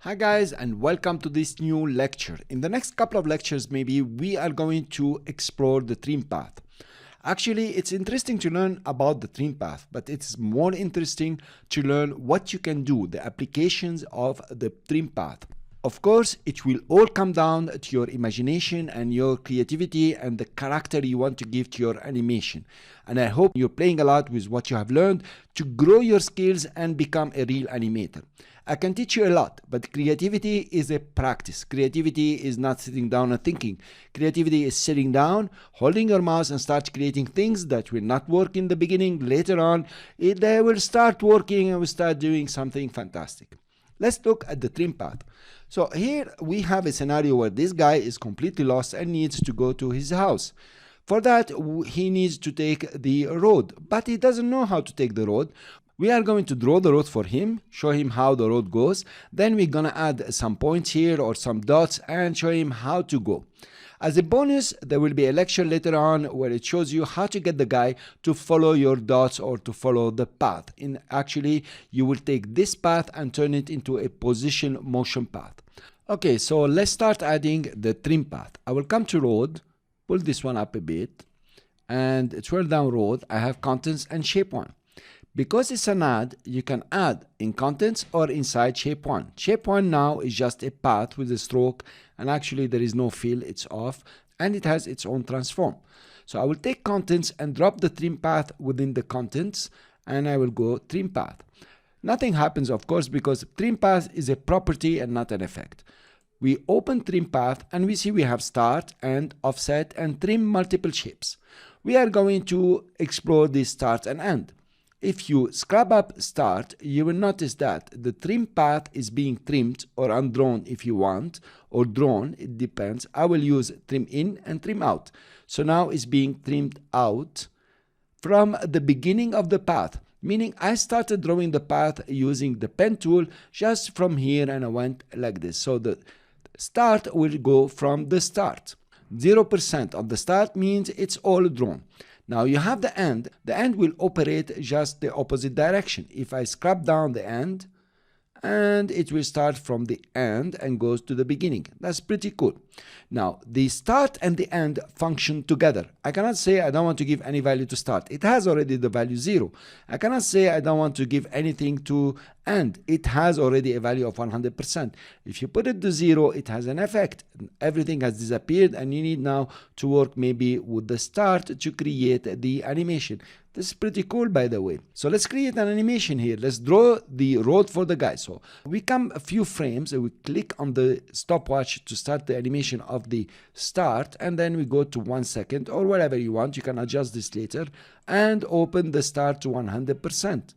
Hi guys, and welcome to this new lecture. In the next couple of lectures maybe we are going to explore the trim path. Actually, it's interesting to learn about the trim path, but it's more interesting to learn what you can do, the applications of the trim path. Of course, it will all come down to your imagination and your creativity and the character you want to give to your animation. And I hope you're playing a lot with what you have learned to grow your skills and become a real animator. I can teach you a lot, but creativity is a practice. Creativity is not sitting down and thinking. Creativity is sitting down, holding your mouse and start creating things that will not work in the beginning. Later on, they will start working and will start doing something fantastic. Let's look at the trim path. So here we have a scenario where this guy is completely lost and needs to go to his house. For that, he needs to take the road, but he doesn't know how to take the road. We are going to draw the road for him, show him how the road goes. Then we're going to add some points here or some dots and show him how to go. As a bonus, there will be a lecture later on where it shows you how to get the guy to follow your dots or to follow the path. Actually, you will take this path and turn it into a position motion path. Okay, so let's start adding the trim path. I will come to road, pull this one up a bit, and twirl down road. I have contents and shape 1. Because it's an add, you can add in contents or inside shape 1. Shape 1 now is just a path with a stroke, and actually there is no fill, it's off, and it has its own transform. So I will take contents and drop the trim path within the contents, and I will go trim path. Nothing happens, of course, because trim path is a property and not an effect. We open trim path and we see we have start and offset and trim multiple shapes. We are going to explore this start and end. If you scrub up start, you will notice that the trim path is being trimmed or undrawn if you want, or drawn, it depends. I will use trim in and trim out. So now it's being trimmed out from the beginning of the path, meaning I started drawing the path using the pen tool just from here and I went like this. So the start will go from the start. 0% of the start means it's all drawn. Now you have the end will operate just the opposite direction. If I scrub down the end, and it will start from the end and goes to the beginning. That's pretty cool. Now the start and the end function together. I cannot say I don't want to give any value to start. It has already the value 0. I cannot say I don't want to give anything to end. It has already a value of 100%. If you put it to 0, it has an effect. Everything has disappeared and you need now to work maybe with the start to create the animation. This is pretty cool, by the way. So let's create an animation here. Let's draw the road for the guy. So we come a few frames and we click on the stopwatch to start the animation of the start, and then we go to 1 second or whatever you want. You can adjust this later and open the start to 100%.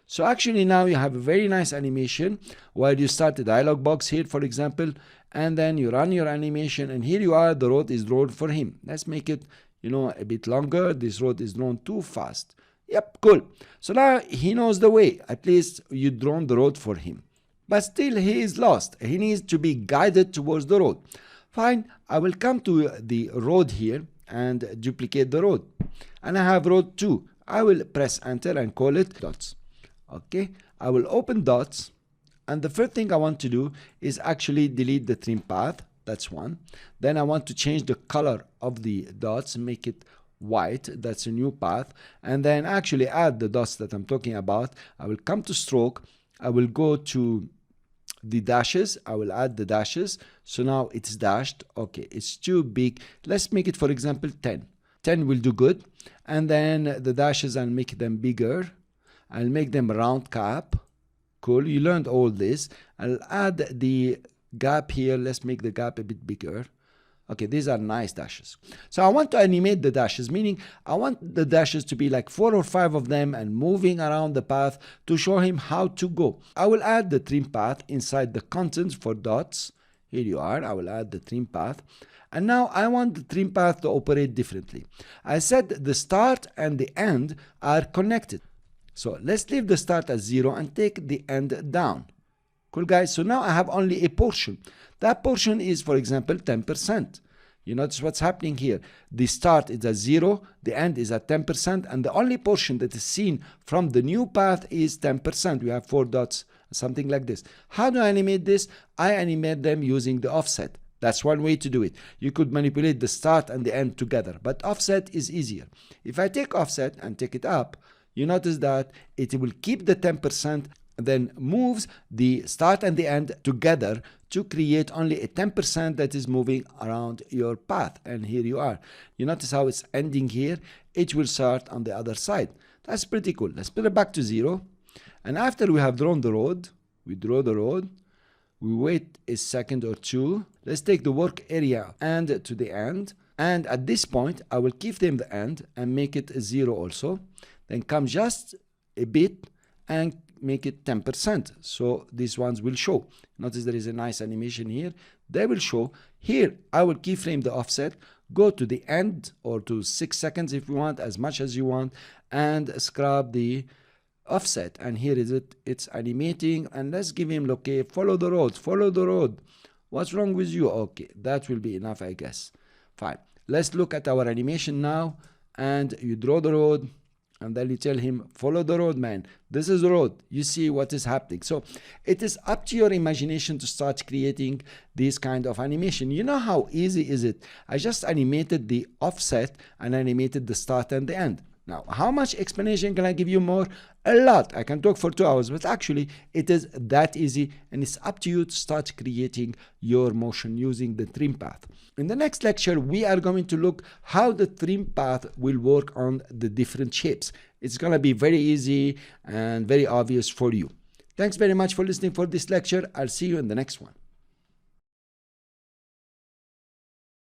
So actually now you have a very nice animation where you start the dialog box here, for example, and then you run your animation, and here you are, the road is drawn for him. Let's make it a bit longer. This road is drawn too fast. Yep, cool. So now he knows the way. At least you drawn the road for him. But still he is lost. He needs to be guided towards the road. Fine, I will come to the road here and duplicate the road. And I have road 2. I will press enter and call it dots. Okay, I will open dots. And the first thing I want to do is actually delete the trim path. That's one. Then I want to change the color of the dots, make it white. That's a new path. And then actually add the dots that I'm talking about. I will come to stroke. I will go to the dashes. I will add the dashes. So now it's dashed. Okay, it's too big. Let's make it, for example, 10. 10 will do good. And then the dashes, I'll make them bigger. I'll make them round cap. Cool. You learned all this. I'll add the gap here. Let's make the gap a bit bigger. Okay, these are nice dashes. So I want to animate the dashes, meaning I want the dashes to be like 4 or 5 of them and moving around the path to show him how to go. I will add the trim path inside the contents for dots. Here you are. I will add the trim path. And now I want the trim path to operate differently. I said the start and the end are connected. So let's leave the start at 0 and take the end down. Cool, guys. So now I have only a portion. That portion is, for example, 10%. You notice what's happening here. The start is at 0, the end is at 10%, and the only portion that is seen from the new path is 10%. We have 4 dots something like this. How do I animate this? I animate them using the offset. That's one way to do it. You could manipulate the start and the end together, but offset is easier. If I take offset and take it up, you notice that it will keep the 10%, then moves the start and the end together to create only a 10% that is moving around your path. And here you are. You notice how it's ending here. It will start on the other side. That's pretty cool. Let's put it back to 0. And after we have drawn the road, we draw the road. We wait a second or two. Let's take the work area and to the end. And at this point, I will keyframe the end and make it a 0 also. Then come just a bit and make it 10%. So these ones will show. Notice there is a nice animation here. They will show. Here, I will keyframe the offset, go to the end or to 6 seconds if you want, as much as you want, and scrub the offset. And here is it. It's animating. And let's give him, okay, follow the road, follow the road. What's wrong with you? Okay, that will be enough, I guess. Fine. Let's look at our animation now. And you draw the road. And then you tell him, follow the road, man. This is the road. You see what is happening. So it is up to your imagination to start creating this kind of animation. You know how easy is it? I just animated the offset and animated the start and the end. Now, how much explanation can I give you more? A lot. I can talk for 2 hours, but actually it is that easy, and it's up to you to start creating your motion using the trim path. In the next lecture, we are going to look how the trim path will work on the different shapes. It's going to be very easy and very obvious for you. Thanks very much for listening for this lecture. I'll see you in the next one.